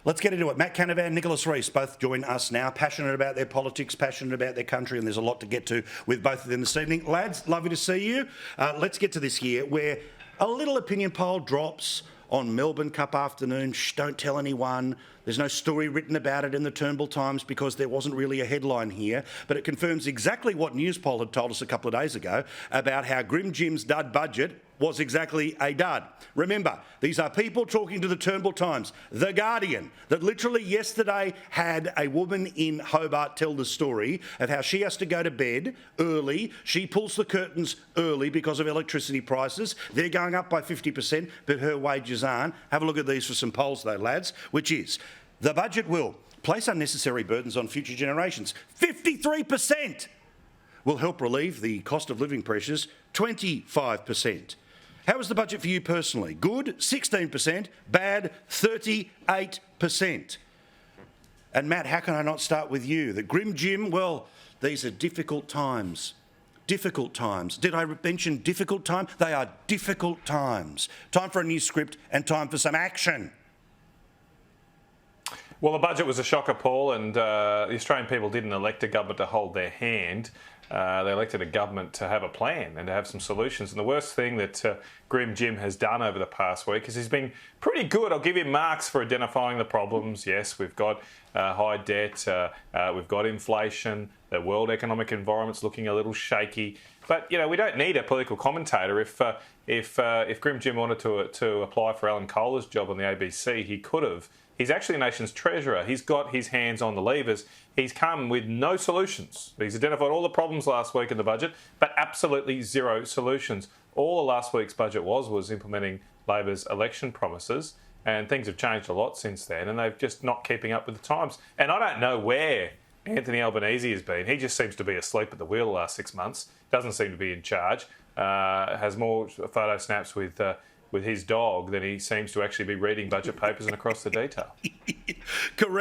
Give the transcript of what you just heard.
Let's get into it. Matt Canavan, Nicholas Rees, both join us now, passionate about their politics, passionate about their country, and there's a lot to get to with both of them this evening. Lads, lovely to see you. Let's get to this here, where a little opinion poll drops on Melbourne Cup afternoon. Shh, don't tell anyone. There's no story written about it in the Turnbull Times because there wasn't really a headline here, but it confirms exactly what Newspoll had told us a couple of days ago about how Grim Jim's dud budget was exactly a dud. Remember, these are people talking to the Turnbull Times, The Guardian, that literally yesterday had a woman in Hobart tell the story of how she has to go to bed early. She pulls the curtains early because of electricity prices. They're going up by 50%, but her wages aren't. Have a look at these for some polls though, lads, which is, the budget will place unnecessary burdens on future generations. 53%! Will help relieve the cost of living pressures. 25%. How was the budget for you personally? Good, 16%. Bad, 38%. And Matt, how can I not start with you? The Grim Jim, well, these are difficult times. Difficult times. Did I mention difficult time? They are difficult times. Time for a new script and time for some action. Well, the budget was a shocker, Paul, and the Australian people didn't elect a government to hold their hand. They elected a government to have a plan and to have some solutions. And the worst thing that Grim Jim has done over the past week is he's been pretty good. I'll give him marks for identifying the problems. Yes, we've got high debt, we've got inflation, the world economic environment's looking a little shaky. But, you know, we don't need a political commentator. If Grim Jim wanted to apply for Alan Kohler's job on the ABC, he could have. He's actually the nation's treasurer. He's got his hands on the levers. He's come with no solutions. He's identified all the problems last week in the budget, but absolutely zero solutions. All last week's budget was implementing Labor's election promises, and things have changed a lot since then, and they're just not keeping up with the times. And I don't know where Anthony Albanese has been. He just seems to be asleep at the wheel the last 6 months. Doesn't seem to be in charge. Has more photo snaps with his dog than he seems to actually be reading budget papers and across the detail. Correct.